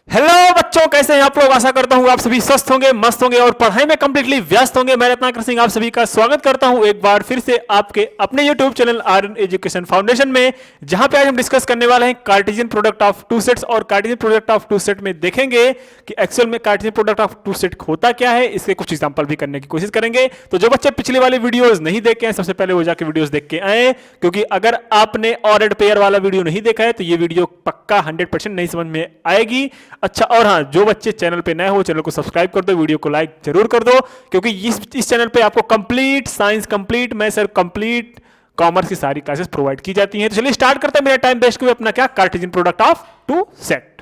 Hello बच्चों, कैसे हैं आप लोग। आशा करता हूं आप सभी स्वस्थ होंगे, मस्त होंगे और पढ़ाई में कंप्लीटली व्यस्त होंगे। मैं रत्नाकर सिंह आप सभी का स्वागत करता हूं एक बार फिर से आपके अपने YouTube channel Aryan education foundation में, जहां पे आज हम डिस्कस करने वाले हैं Cartesian product of two sets. और Cartesian product of two set में देखेंगे कि एक्चुअल में Cartesian product of two set होता क्या है। इसके कुछ एग्जांपल भी करने की कोशिश करेंगे। तो जो बच्चे पिछली वाली वीडियोस नहीं देखे हैं, सबसे पहले वो जाके वीडियोस देख के आए, क्योंकि अगर आपने ऑर्डर्ड पेयर वाला वीडियो नहीं देखा है तो ये वीडियो पक्का 100% नहीं समझ में आएगी। अच्छा, और हाँ, जो बच्चे चैनल पे नए हो चैनल को सब्सक्राइब कर दो, वीडियो को लाइक जरूर कर दो, क्योंकि इस चैनल पे आपको कंप्लीट साइंस, कंप्लीट मैथ्स और कंप्लीट कॉमर्स की सारी क्लासेस प्रोवाइड की जाती हैं। तो चलिए स्टार्ट करते हैं मेरा टाइम वेस्ट हुए अपना क्या Cartesian product of two set.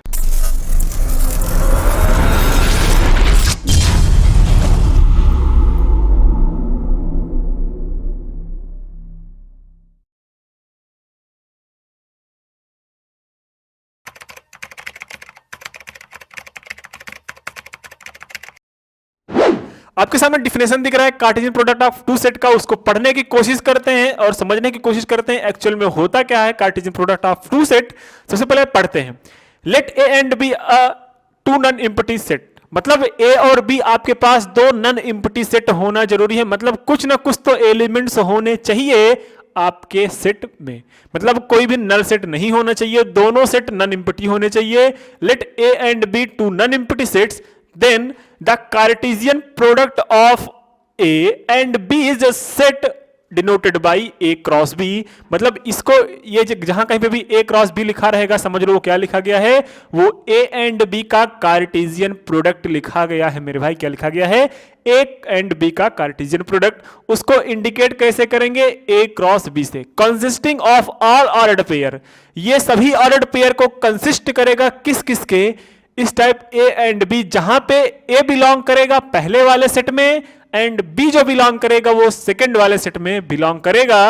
आपके सामने डिफिनेशन दिख रहा है Cartesian product of two set का। उसको पढ़ने की कोशिश करते हैं और समझने की कोशिश करते हैं एक्चुअल में होता क्या है Cartesian product of two set. सबसे पहले पढ़ते हैं, let A and B a two non empty set. मतलब ए और बी आपके पास दो नॉन एम्प्टी सेट होना जरूरी है। मतलब कुछ ना कुछ तो एलिमेंट्स होने चाहिए आपके सेट में। मतलब कोई भी नल सेट नहीं होना चाहिए, दोनों सेट नॉन एम्प्टी होने चाहिए। Let A and B two non empty sets, then the Cartesian product of A and B is a set denoted by A cross B। मतलब इसको ये जहां कहीं पे भी A क्रॉस B लिखा रहेगा, समझ लो क्या लिखा गया है, वो A एंड B का कार्टेशियन प्रोडक्ट लिखा गया है। मेरे भाई क्या लिखा गया है, A एंड B का कार्टेशियन प्रोडक्ट। उसको इंडिकेट कैसे करेंगे, A क्रॉस B से। Consisting of all ordered pair, ये सभी ऑर्डर्ड पेयर को कंसिस्ट करेगा किस किस के, इस टाइप ए एंड बी, जहां पे ए बिलोंग करेगा पहले वाले सेट में एंड बी जो बिलोंग करेगा वो सेकंड वाले सेट में बिलोंग करेगा।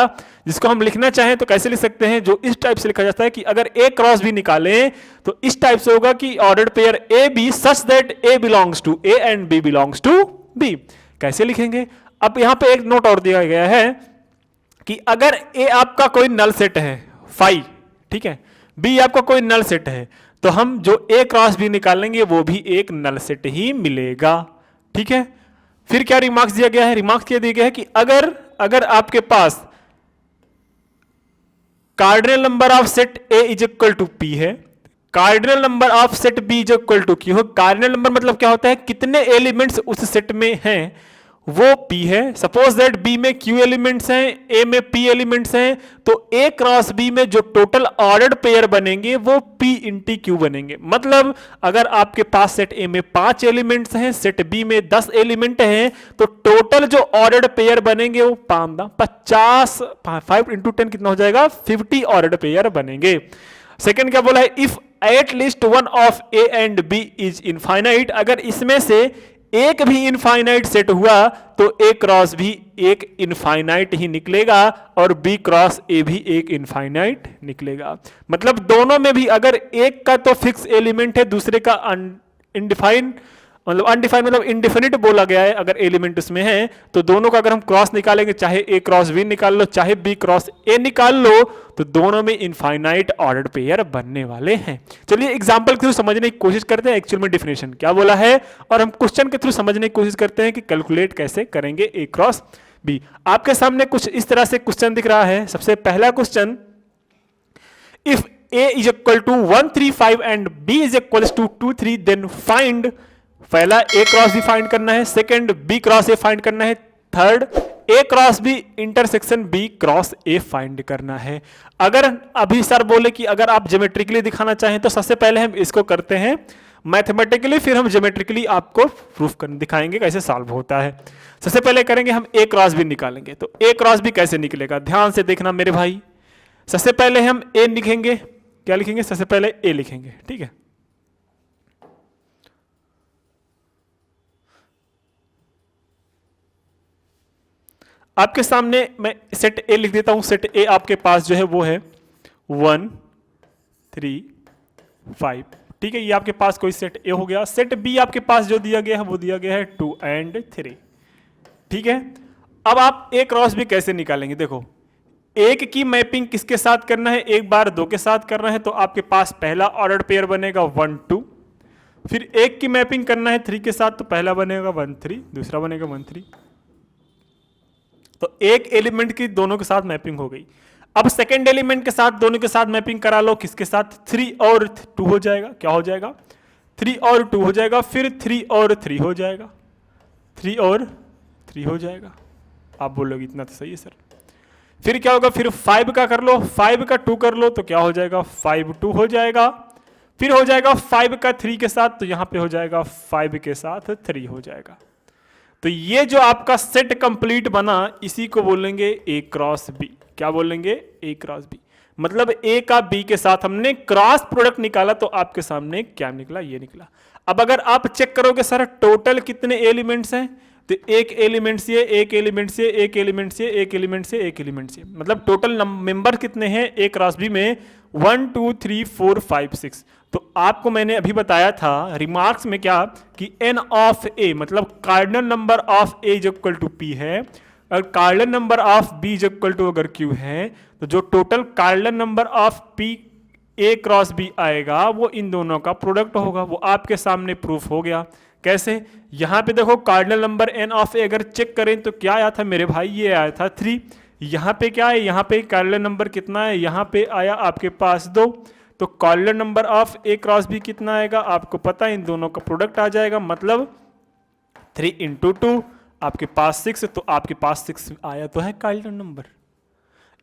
जिसको हम लिखना चाहें तो कैसे लिख सकते हैं, जो इस टाइप से लिखा जाता है कि अगर ए क्रॉस बी निकालें तो इस टाइप से होगा कि ordered pair A B such that A belongs to A and B belongs to B. कैसे लिखेंगे, अब यहां पे एक नोट और दिया गया है कि अगर ए आपका कोई नल सेट है फाइव, ठीक है, बी आपका कोई नल सेट है, तो हम जो ए क्रॉस बी निकालेंगे वो भी एक नल सेट ही मिलेगा। ठीक है, फिर क्या रिमार्क्स दिया गया है, रिमार्क्स क्या दिया गया है कि अगर आपके पास cardinal number of set A is equal to P है, cardinal number of set B is equal to Q है। कार्डिनल नंबर मतलब क्या होता है, कितने एलिमेंट्स उस सेट में हैं, वो P है। सपोज दैट B में Q एलिमेंट्स हैं, A में P एलिमेंट्स हैं, तो A क्रॉस B में जो टोटल ऑर्डर्ड पेयर बनेंगे वो P इंटी Q बनेंगे। मतलब अगर आपके पास सेट A में 5 एलिमेंट्स हैं, सेट B में 10 एलिमेंट हैं, तो टोटल जो ऑर्डर्ड पेयर बनेंगे वो 50 5 इंटू 10 कितना हो जाएगा, 50 ऑर्डर्ड पेयर बनेंगे। सेकेंड क्या बोला है, if at least one of A and B is infinite, अगर इसमें से एक भी इनफाइनाइट सेट हुआ तो ए क्रॉस भी एक इनफाइनाइट ही निकलेगा और बी क्रॉस ए भी एक इनफाइनाइट निकलेगा। मतलब दोनों में भी अगर एक का तो फिक्स एलिमेंट है, दूसरे का इनडिफाइन मतलब अनडिफाइंड मतलब इनडिफिनिट बोला गया है, अगर एलिमेंट उसमें है तो दोनों का अगर हम क्रॉस निकालेंगे, चाहे ए क्रॉस बी निकाल लो चाहे बी क्रॉस ए निकाल लो, तो दोनों में इनफाइनाइट ऑर्डर्ड पेयर बनने वाले हैं। चलिए एग्जांपल के थ्रू समझने की कोशिश करते हैं एक्चुअल में डिफिनेशन क्या बोला है, और हम क्वेश्चन के थ्रू समझने की कोशिश करते हैं कि कैलकुलेट कैसे करेंगे ए क्रॉस बी। आपके सामने कुछ इस तरह से क्वेश्चन दिख रहा है। सबसे पहला question, if A is equal to 1 3 5 and B is equal to 2 3 then find. पहला ए क्रॉस बी फाइंड करना है, second B cross A find करना है, third A cross B intersection B cross A find करना है। अगर अभी sir बोले कि अगर आप ज्योमेट्रिकली दिखाना चाहें तो सबसे पहले हम इसको करते हैं मैथमेटिकली, फिर हम ज्योमेट्रिकली आपको प्रूफ कर दिखाएंगे कैसे सॉल्व होता है। सबसे पहले करेंगे हम ए क्रॉस बी निकालेंगे। तो ए क्रॉस बी कैसे निकलेगा, ध्यान से देखना मेरे भाई। सबसे पहले हम ए लिखेंगे, क्या लिखेंगे, सबसे पहले ए लिखेंगे, ठीक है। आपके सामने मैं सेट ए लिख देता हूं। सेट ए आपके पास जो है वो है 1 3 5, ठीक है, ये आपके पास कोई सेट ए हो गया। सेट बी आपके पास जो दिया गया है वो दिया गया है 2 एंड 3, ठीक है। अब आप ए क्रॉस बी कैसे निकालेंगे, देखो एक की मैपिंग किसके साथ करना है, एक बार दो के साथ करना है, तो आपके पास पहला ऑर्डर पेयर बनेगा 1 2, फिर एक की मैपिंग करना है 3 के साथ, तो पहला बनेगा 1 3, दूसरा बनेगा 1 3। तो एक एलिमेंट की दोनों के साथ मैपिंग हो गई। अब सेकेंड एलिमेंट के साथ दोनों के साथ मैपिंग करा लो, किसके साथ? 3 और 2 हो जाएगा। क्या हो जाएगा? 3 और 2 हो जाएगा। फिर 3 और 3 हो जाएगा, 3 और 3 हो जाएगा। आप बोलोगे इतना तो सही है सर। फिर क्या होगा? फिर 5 का कर लो, 5 का 2 कर लो, तो क्या हो जाएगा? 5 2 हो जाएगा। फिर हो जाएगा 5 का 3 के साथ, तो यहां पे हो जाएगा 5 के साथ 3 हो जाएगा। तो ये जो आपका सेट कंप्लीट बना, इसी को बोलेंगे ए क्रॉस बी। क्या बोलेंगे? A cross B. मतलब ए का बी के साथ हमने क्रॉस प्रोडक्ट निकाला, तो आपके सामने क्या निकला? ये निकला। अब अगर आप चेक करोगे सर टोटल कितने एलिमेंट्स हैं, तो एक एलिमेंट से, एक एलिमेंट से, एक एलिमेंट से, एक एलिमेंट से, एक एलिमेंट से, मतलब टोटल मेंबर कितने हैं ए क्रॉस बी में? 1 2 3 4 5 6। तो आपको मैंने अभी बताया था रिमार्क्स में क्या, कि एन ऑफ ए मतलब cardinal number of A is equal to P है, और cardinal number of B is equal to अगर क्यू है, तो जो total cardinal number of P A cross B आएगा वो इन दोनों का प्रोडक्ट होगा। वो आपके सामने प्रूफ हो गया। कैसे? यहां पे देखो कार्डिनल नंबर एन ऑफ ए अगर चेक करें तो क्या आया था मेरे भाई? ये आया था 3। यहां पे क्या है? यहां पे कार्डिनल नंबर कितना है? यहां पे आया आपके पास 2। तो cardinal number of A cross B कितना आएगा? आपको पता है, इन दोनों का प्रोडक्ट आ जाएगा, मतलब 3 × 2 आपके पास 6। तो आपके पास 6 आया तो है कार्डिनल नंबर।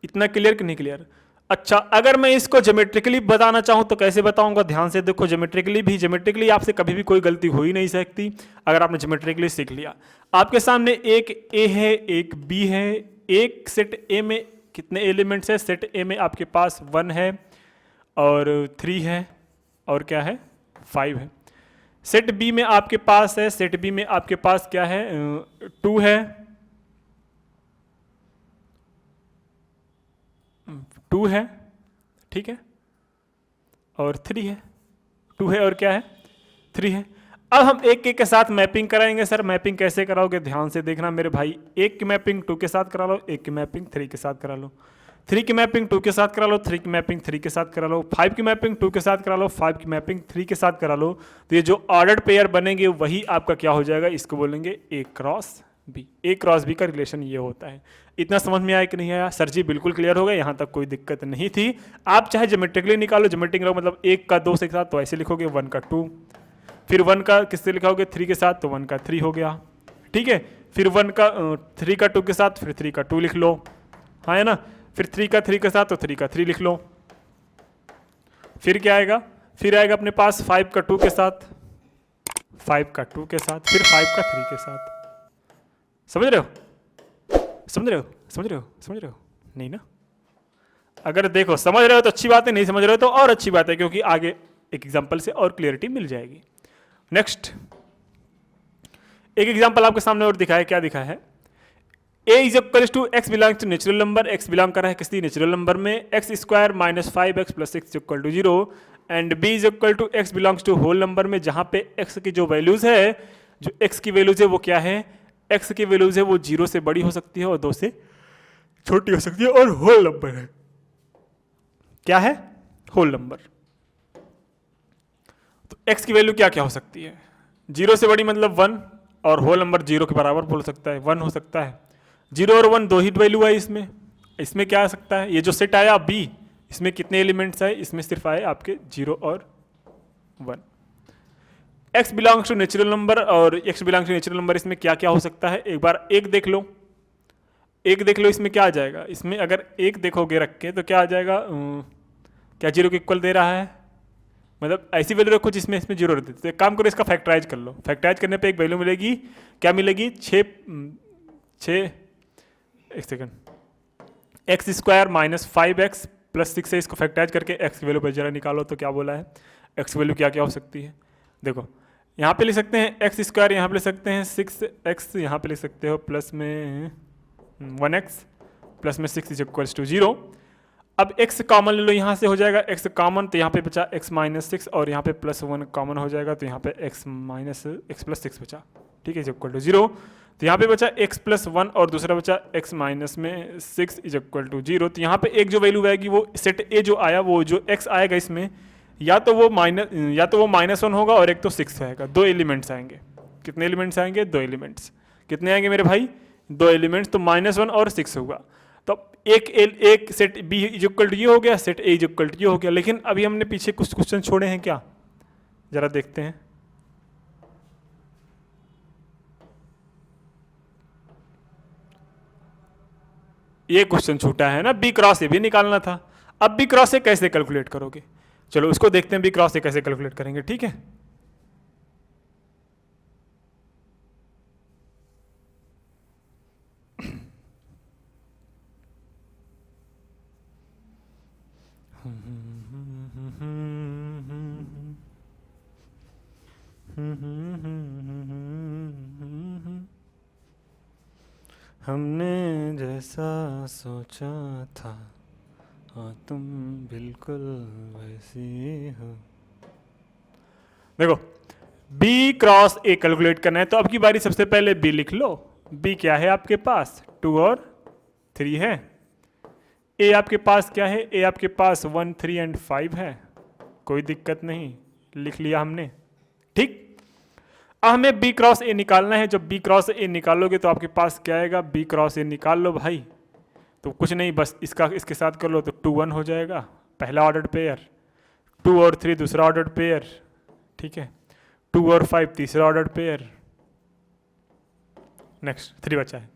इतना क्लियर कि नहीं क्लियर? अच्छा, अगर मैं इसको ज्योमेट्रिकली बताना चाहूं तो कैसे बताऊंगा? ध्यान से देखो, ज्योमेट्रिकली आपसे कभी भी कोई गलती हो ही नहीं सकती अगर आपने ज्योमेट्रिकली सीख लिया। आपके सामने एक ए है, एक बी है। एक सेट ए में कितने एलिमेंट्स है? सेट ए में आपके पास 1 है और 3 है और क्या है? 5 है। सेट बी में आपके पास है, सेट बी में आपके पास क्या है? 2 है, 2 है, ठीक है, और 3 है। 2 है और क्या है? 3 है। अब हम एक एक के साथ मैपिंग कराएंगे। सर मैपिंग कैसे कराओगे? ध्यान से देखना मेरे भाई। एक की मैपिंग 2 के साथ करा लो, एक की मैपिंग 3 के साथ करा लो, 3 की मैपिंग 2 के साथ करा लो, 3 की मैपिंग 3 के साथ करा लो, 5 की मैपिंग 2 के साथ करा लो, 5 की मैपिंग 3 के साथ करा लो। तो ये जो ऑर्डर्ड पेयर बनेंगे वही आपका क्या हो जाएगा? इसको बोलेंगे A cross B. A cross B का रिलेशन ये होता है। इतना समझ में आया कि नहीं आया? सर जी बिल्कुल क्लियर हो गया, यहाँ तक कोई दिक्कत नहीं थी। आप चाहे ज्योमेट्रिकली निकालो, ज्योमेट्रिक मतलब 1 का 2 से साथ तो ऐसे लिखोगे, 1 का 2, फिर 1 का किससे लिखाओगे? 3 के साथ, तो 1 का 3 हो गया, ठीक है। फिर 1 का 3 का 2 के साथ, फिर 3 का 2 लिख लो, हाँ है ना। फिर 3 का 3 के साथ, तो 3 का 3 लिख लो। फिर क्या आएगा? फिर आएगा अपने पास 5 का 2 के साथ, 5 का 2 के साथ, फिर 5 का 3 के साथ। समझ रहे हो? समझ रहे हो? समझ रहे हो? समझ रहे हो? नहीं ना? अगर देखो समझ रहे हो तो अच्छी बात है, नहीं समझ रहे हो तो और अच्छी बात है, क्योंकि आगे एक एग्जांपल से और क्लियरिटी मिल जाएगी। नेक्स्ट एक एग्जांपल आपके सामने और दिखा है। क्या दिखा है? a is equal to x belongs to natural number. x belong कर रहा है किसी नेचुरल नंबर में। x square minus 5x plus 6 equal to 0 and b is equal to x belongs to whole number में, जहां पे x की जो वैल्यूज है, जो x की वैल्यूज है वो क्या है? x की वैल्यूज है वो 0 से बड़ी हो सकती है और 2 से छोटी हो सकती है, और होल नंबर है। क्या है? Whole number. तो x की वैल्यू क्या क्या हो सकती है? 0 से बड़ी मतलब 1, और होल नंबर 0 के बराबर बोल सकता है, 1 हो सकता है। 0 और 1 दो ही वैल्यू है इसमें। इसमें क्या आ सकता है? ये जो सेट आया b, इसमें कितने एलिमेंट्स है? इसमें सिर्फ आए आपके 0 और 1। x belongs to natural number, और x belongs to natural number इसमें क्या क्या हो सकता है? एक बार एक देख लो, एक देख लो, इसमें क्या आ जाएगा? इसमें अगर एक देखोगे रख के तो क्या आ जाएगा? क्या 0 के इक्वल दे रहा है? मतलब ऐसी वैल्यू रखो जिसमें इसमें 0 रहती है। तो एक काम करो, इसका फैक्टराइज कर लो। फैक्टराइज करने पे एक वैल्यू मिलेगी, क्या मिलेगी? 6 एक second, x square minus 5x plus 6 है। इसको फैक्टराइज करके x की वैल्यू पर जरा निकालो तो क्या बोला है? x की वैल्यू क्या क्या हो सकती है? देखो यहाँ पे लिख सकते हैं एक्स स्क्वायर, यहाँ पे लिख सकते हैं 6x, यहाँ पे लिख सकते हो प्लस में 1x प्लस में 6 इज इक्वल्स टू 0। अब x कॉमन ले लो, यहाँ से हो जाएगा x कॉमन, तो यहाँ पे बचा x माइनस 6, और यहाँ पे प्लस 1 कॉमन हो जाएगा, तो यहाँ पे x माइनस x प्लस 6 बचा, ठीक है, इज इक्वल टू 0। तो यहाँ पे बचा x प्लस 1 और दूसरा बचा x माइनस में 6 इज इक्वल टू 0। तो यहाँ पे एक जो वैल्यू आएगी वो सेट ए जो आया, वो जो x आएगा इसमें या तो वो -1 होगा और एक तो 6 आएगा, 2 एलिमेंट्स आएंगे। कितने एलिमेंट्स आएंगे? 2 एलिमेंट्स। कितने आएंगे मेरे भाई? 2 एलिमेंट्स, तो -1 और 6 होगा। तो एक set B is equal to ये हो गया, set A is equal to ये हो गया। लेकिन अभी हमने पीछे कुछ क्वेश्चन छोड़े हैं क्या, जरा देखते हैं। ये क्वेश्चन छूटा है ना, बी क्रॉस ए भी निकालना था। अब बी क्रॉस ए कैसे कैलकुलेट करोगे? चलो उसको देखते हैं, बी क्रॉस ए कैसे कैलकुलेट करेंगे, ठीक है। हमने जैसा सोचा था, हाँ तुम बिल्कुल वैसी हो। देखो बी क्रॉस ए कैलकुलेट करना है, तो अब की बारी सबसे पहले बी लिख लो। बी क्या है आपके पास? 2 और 3 है। ए आपके पास क्या है? ए आपके पास 1, 3 एंड 5 है। कोई दिक्कत नहीं, लिख लिया हमने, ठीक। अब हमें बी क्रॉस ए निकालना है। जब बी क्रॉस ए निकालोगे तो आपके पास क्या आएगा? बी क्रॉस ए निकाल लो भाई, तो कुछ नहीं, बस इसका इसके साथ कर लो तो 2, 1 हो जाएगा, पहला ऑर्डर पेयर। 2 और 3 दूसरा ऑर्डर पेयर, ठीक है। 2 और 5 तीसरा ऑर्डर पेयर। नेक्स्ट 3 बचा है।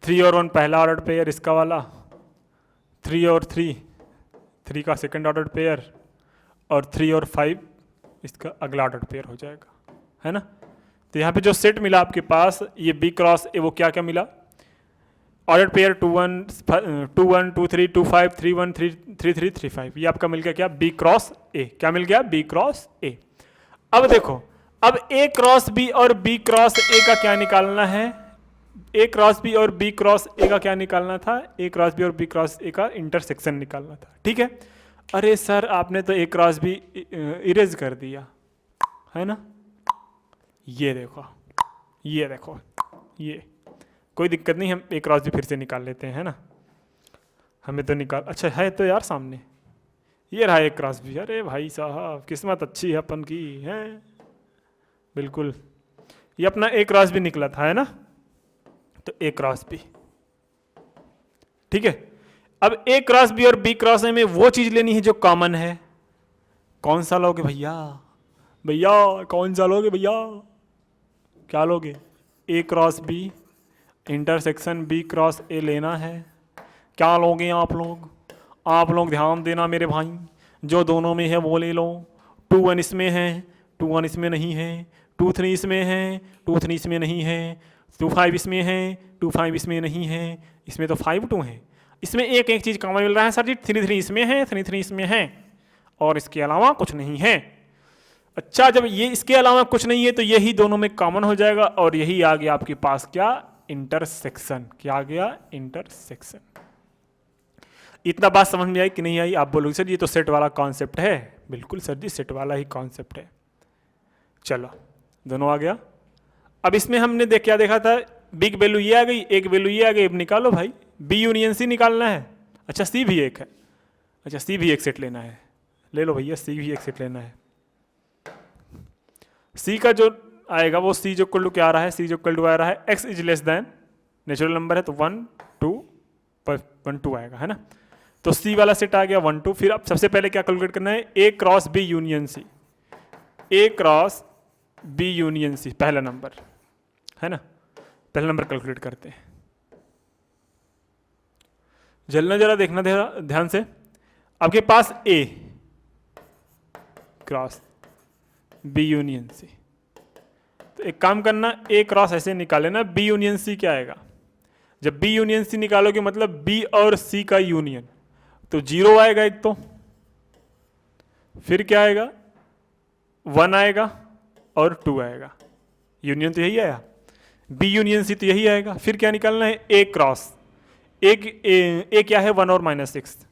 3 और 1 पहला ऑर्डर पेयर इसका वाला। 3 और 3 का सेकंड ऑर्डर पेयर, और 3 और 5 इसका अगला ऑर्डर पेयर हो जाएगा, है ना। तो यहाँ पे जो सेट मिला आपके पास ये बी क्रॉस ए, वो क्या क्या मिला? Order pair 2, 1, 2, 3, 2, 5, 3, 1, 3, 3, 3, 5। ये आपका मिल गया क्या? B cross A. क्या मिल गया? B cross A. अब देखो, अब ए क्रॉस बी और बी क्रॉस ए का क्या निकालना है? ए क्रॉस बी और बी क्रॉस ए का क्या निकालना था? ए क्रॉस बी और बी क्रॉस ए का इंटरसेक्शन निकालना था, ठीक है। अरे सर आपने तो ए क्रॉस बी इरेज कर दिया, है ना। ये देखो, ये देखो, ये कोई दिक्कत नहीं, हम ए क्रॉस बी फिर से निकाल लेते हैं, है ना। हमें तो निकाल, अच्छा है तो यार सामने, ये रहा ए क्रॉस बी। अरे भाई साहब किस्मत अच्छी है अपन की, है बिल्कुल। ये अपना ए क्रॉस बी निकला था, है ना। तो ए क्रॉस बी, ठीक है। अब ए क्रॉस बी और बी क्रॉस ए में वो चीज लेनी है जो कॉमन है। कौन सा लोगे भैया? भैया कौन सा लोगे भैया? क्या लोगे? A cross B intersection B cross A लेना है। क्या लोगे आप लोग? आप लोग ध्यान देना मेरे भाई, जो दोनों में है वो ले लो। 2, 1 इसमें है, 2, 1 इसमें नहीं है। 2, 3 इसमें है, 2, 3 इसमें नहीं है। 2, 5 इसमें है, 2, 5 इसमें नहीं है। इसमें तो 5, 2 है। इसमें एक एक चीज़ कॉमन मिल रहा है सर जी, 3, 3 इसमें है, 3, 3 इसमें है, और इसके अलावा कुछ नहीं है। अच्छा, जब ये इसके अलावा कुछ नहीं है तो यही दोनों में कॉमन हो जाएगा, और यही आ गया आपके पास क्या? इंटरसेक्शन। क्या आ गया? इंटरसेक्शन। इतना बात समझ में आई कि नहीं आई? आप बोलोगे सर ये तो सेट वाला कॉन्सेप्ट है। बिल्कुल सर जी, सेट वाला ही कॉन्सेप्ट है। चलो दोनों आ गया। अब इसमें हमने क्या देखा था? बिग वैल्यू ये आ गई, एक वैल्यू ये आ गई। अब निकालो भाई, बी यूनियन सी निकालना है। अच्छा सी भी एक है, अच्छा सी भी एक सेट लेना है। ले लो भैया, सी भी एक सेट लेना है। सी का जो आएगा वो सी जो इक्वल टू क्या आ रहा है? सी जो इक्वल टू आ रहा है x is less than, natural number है तो 1, 2, 1, 2 आएगा, है ना। तो सी वाला सेट आ गया 1, 2। फिर अब सबसे पहले क्या कैलकुलेट करना है? A cross B union C. A cross B union C पहला नंबर, है ना। पहला नंबर कैलकुलेट करते हैं। जलना जरा देखना ध्यान से। आपके पास ए क्रॉस बी यूनियन सी, तो एक काम करना, ए क्रॉस ऐसे निकाले ना, बी यूनियन सी क्या आएगा? जब बी यूनियन सी निकालोगे मतलब बी और सी का यूनियन, तो 0 आएगा एक तो, फिर क्या आएगा? 1 आएगा और 2 आएगा। यूनियन तो यही आया, बी यूनियन सी तो यही आएगा। फिर क्या निकालना है? ए क्रॉस ए क्या है? 1 और -6।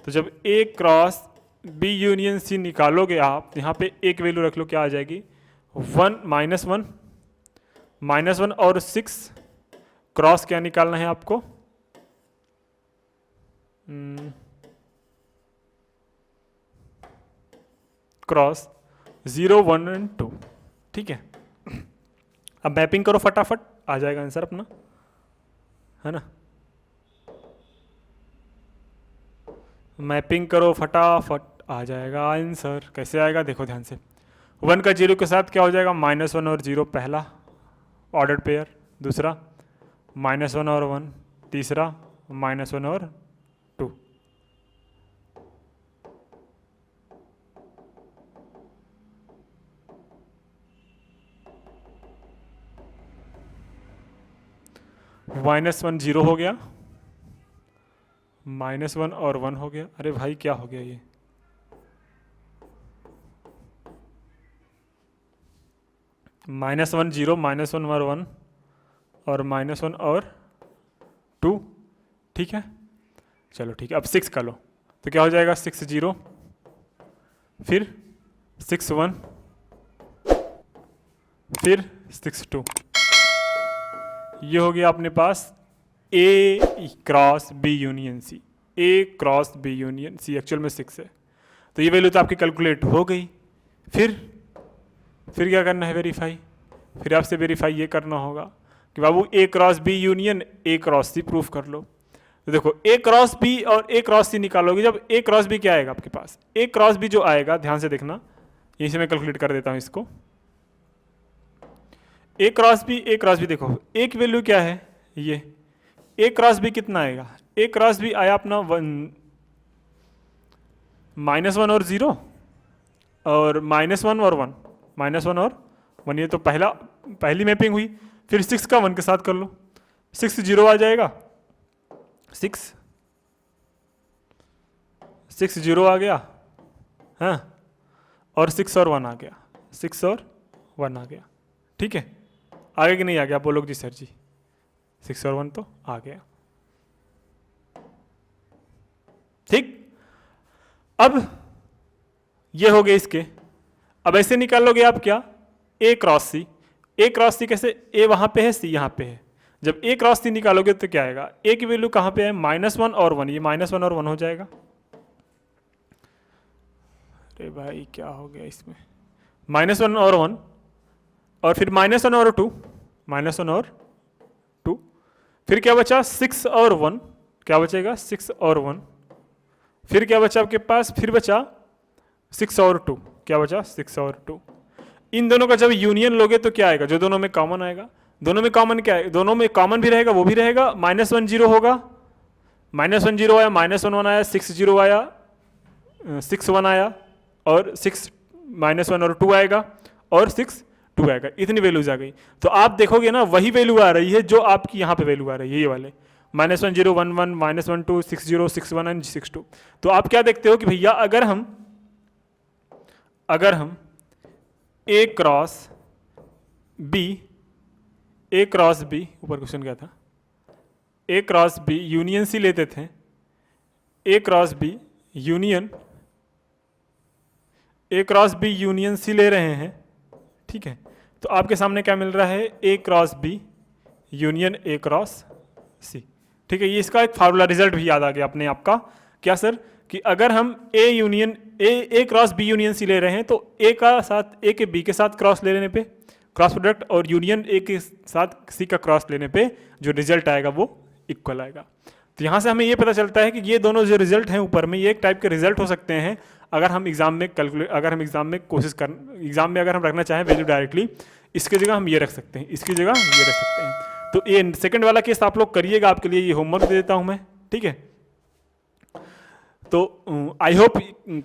तो जब ए क्रॉस बी यूनियन सी निकालोगे आप, यहाँ पे एक वैल्यू रख लो, क्या आ जाएगी? 1, -1 और 6। क्रॉस क्या निकालना है आपको? Cross 0 1 and 2। ठीक है, अब मैपिंग करो फटाफट, आ जाएगा आंसर अपना, है ना। मैपिंग करो फटाफट, आ जाएगा आंसर। कैसे आएगा देखो ध्यान से, 1 का 0 के साथ क्या हो जाएगा, -1 और 0 पहला ऑर्डर्ड पेयर, दूसरा -1 और 1, तीसरा -1 और 2। -1 0 हो गया, -1 और 1 हो गया। अरे भाई क्या हो गया ये, -1 0, -1 और 1 और -1 और 2। ठीक है, चलो ठीक है, अब 6 का लो तो क्या हो जाएगा, 6 0, फिर 6 1, फिर 6 2। ये हो गया अपने पास A cross B union C। A cross B union C actual में 6 है, तो ये वैल्यू तो आपकी कैलकुलेट हो गई। फिर क्या करना है, वेरीफाई। फिर आपसे वेरीफाई ये करना होगा कि बाबू A cross B union A cross C proof कर लो। तो देखो A क्रॉस B और A क्रॉस C निकालोगे, जब A क्रॉस B क्या आएगा आपके पास, A क्रॉस B जो आएगा, ध्यान से देखना, यहीं से मैं कैलकुलेट कर देता हूँ इसको। A क्रॉस B देखो A की वैल्यू क्या है, ये A क्रॉस B कितना आएगा, A क्रॉस B आया अपना -1 और 0 और -1 और 1, -1 और 1, ये तो पहली मैपिंग हुई। फिर 6 का 1 के साथ कर लो, 6 0 आ जाएगा, 6 0 आ गया, हाँ, और 6 और 1 आ गया, 6 और 1 आ गया। ठीक है, आगे कि नहीं आ गया, आप बोलोगे जी सर जी 6 और 1 तो आ गया। ठीक, अब ये हो गए इसके। अब ऐसे निकालोगे आप क्या, A cross C। A cross C कैसे, A वहां पे है, C यहाँ पे है। जब A क्रॉस C निकालोगे तो क्या आएगा, A की वैल्यू कहाँ पे है, -1 और 1, ये -1 और 1 हो जाएगा। अरे भाई क्या हो गया इसमें, -1 और 1 और फिर -1 और 2, -1 और 2, फिर क्या बचा, 6 और 1, क्या बचेगा, 6 और 1, फिर क्या बचा आपके पास, फिर बचा 6 और 2, क्या बचा, 6 और 2। इन दोनों का जब यूनियन लोगे तो क्या आएगा, जो दोनों में कॉमन आएगा, दोनों में कॉमन क्या है, दोनों में कॉमन भी रहेगा, वो भी रहेगा, -1 0 होगा, -1 0 आया, -1 1 आया, 6 0 आया, 6 1 आया, और 6 -1 और 2 आएगा, और 6 2 आएगा। इतनी वैल्यूज आ गई। तो आप देखोगे ना, वही वैल्यू आ रही है जो आपकी यहाँ पे वैल्यू आ रही है, ये वाले -1 0 1 1, -1 2 6 0 6 1 एंड 6 2। तो आप क्या देखते हो कि भैया अगर हम A क्रॉस B, ऊपर क्वेश्चन क्या था, A cross B union C लेते थे, A cross B union C ले रहे हैं, ठीक है, तो आपके सामने क्या मिल रहा है, A cross B union A cross C। ठीक है, ये इसका एक फार्मूला रिजल्ट भी याद आ गया अपने आपका, क्या सर, कि अगर हम A cross B union C ले रहे हैं तो A के B के साथ क्रॉस ले लेने पे क्रॉस प्रोडक्ट, और यूनियन A के साथ C का क्रॉस लेने पे जो रिजल्ट आएगा वो इक्वल आएगा। तो यहाँ से हमें ये पता चलता है कि ये दोनों जो रिजल्ट हैं ऊपर में, ये एक टाइप के रिजल्ट हो सकते हैं अगर हम एग्जाम में एग्जाम में अगर हम रखना चाहें वैल्यू डायरेक्टली, इसकी जगह हम ये रख सकते हैं, इसकी जगह ये रख सकते हैं। तो ये सेकंड वाला केस आप लोग करिएगा, आपके लिए ये होमवर्क दे देता हूँ मैं, ठीक है। तो आई होप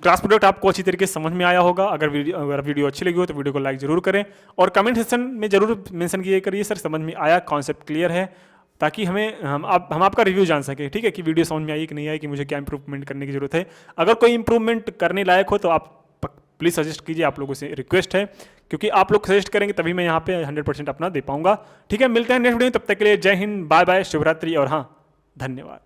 क्लास प्रोडक्ट आपको अच्छी तरीके से समझ में आया होगा। अगर वीडियो अच्छी लगी हो तो वीडियो को लाइक जरूर करें, और कमेंट सेक्शन में जरूर मेंशन करिए सर समझ में आया, कॉन्सेप्ट क्लियर है, ताकि हम आपका रिव्यू जान सके, ठीक है, कि वीडियो समझ में आई कि नहीं आई, कि मुझे क्या इंप्रूवमेंट करने की जरूरत है। अगर कोई इंप्रूवमेंट करने लायक हो तो आप प्लीज़ सजेस्ट कीजिए, आप लोगों से रिक्वेस्ट है, क्योंकि आप लोग सजेस्ट करेंगे तभी मैं यहाँ पे 100% अपना दे पाऊंगा। ठीक है, मिलते हैं नेक्स्ट वीडियो में, तब तक के लिए जय हिंद, बाय बाय, शुभरात्रि, और हाँ, धन्यवाद।